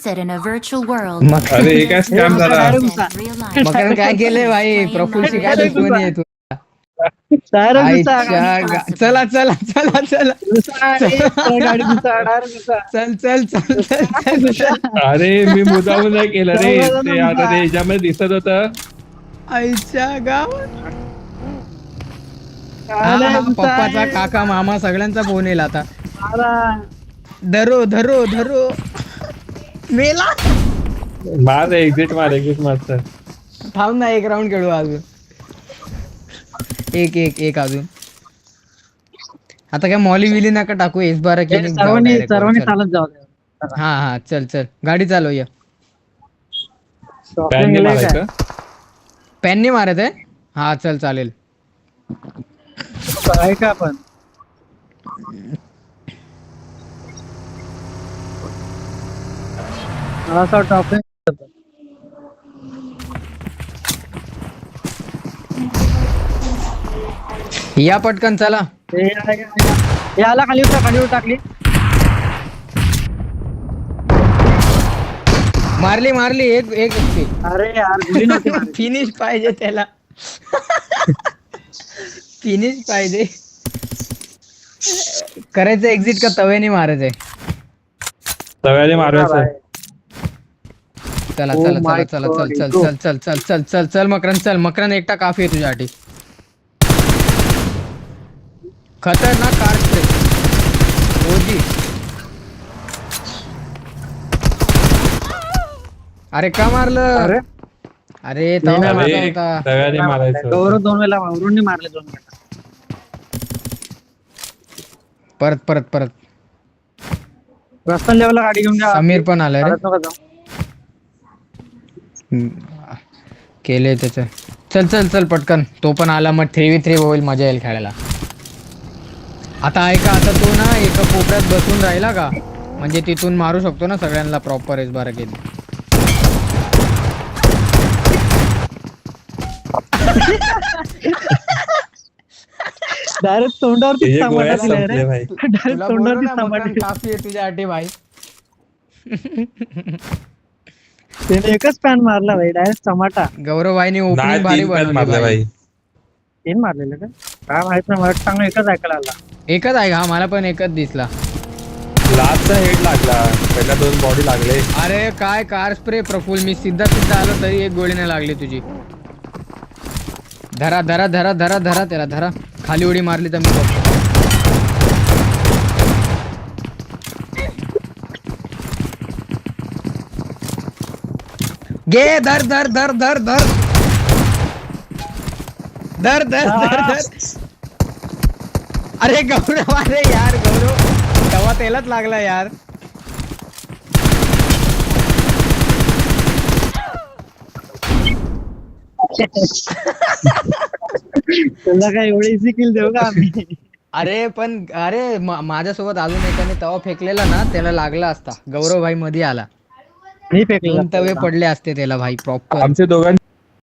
sit in a virtual world. अरे हे काय स्कॅम झाला मकरन काय केलंय भाई प्रफुलशी काय दुश्मनी आहे तू चला चला चला चला चल चल चल चल चल अरे मी मुद्दामून नाही केलं रे ते आता ते ह्याच्यामध्ये दिसत होत आईच्या गावात पप्पाचा काका मामा सगळ्यांचा फोन येईल आता धरो धरो धरो मेला मार एक्झिट मार सर थांब ना एक राऊंड खेळू अजून एक अजून आता काय मॉली विली नका टाकू एस बारा की सर्वांनी चालत जाऊ द्या. हा चल चल गाडी चालवूया पॅनने मारायचं पॅनने मारत आहे हा चल चालेल आहे का आपण मला असं वाटतं या पटकन चला याला खाली टाकली मारली एक अरे यार फिनिश पाहिजे त्याला फिनिश पाहिजे करायचं एक्झिट का तव्याने मारायचंय तव्याने मारायचं चला चला चला चला चल चल चल चल चल चल चल मकरन एकटा काफी आहे तुझ्यासाठी खतरनाक कार स्प्रे ओजी अरे का मारलं अरे तव्याने मारायचं गौरव 2 वेळा वरून मारले 2 वेळा परत रस्ता लेवलला गाडी घेऊन जा समीर पण आलाय रे केले त्याच चल चल चल पटकन तो पण आला मग 3v3 होईल मजा येईल खेळायला आता ऐका आता तो ना एका कोपऱ्यात बसून राहिला का म्हणजे तिथून मारू शकतो ना सगळ्यांना प्रॉपर एस बारा केली डायरेक्ट तोंडावरती टमाटा दिलाय रे भाई डायरेक्ट तोंडावरती टमाटा काफी आहे तुझ्यासाठी भाई त्याने एकच पॅन मारला भाई डायरेक्ट टमाटा गौरव भाईने ओपनिंग भारी बनवली भाई 3 मारलेलं का काय माहित नाही मला चांगलं एकच ऐकायला आला एकच आहे हा मला पण एकच दिसला लास्टचा हेड लागला पहिल्या 2 बॉडी लागले अरे काय कार स्प्रे प्रफुल मी सिद्धा आलो तरी एक गोळी नाही लागली तुझी धरा त्याला धरा खाली उडी मारली तर मी बघतो घे धर अरे गौरव अरे यार गौरव तेव्हा त्यालाच लागला यार तुला काय एवढी इझी किल देऊ का आम्ही अरे पण अरे माझ्यासोबत अजून एकाने तवा फेकलेला ना त्याला लागला असता गौरव भाई मध्ये आला मी फेकला तवे पडले असते त्याला भाई प्रॉपर आमचे दोघांचे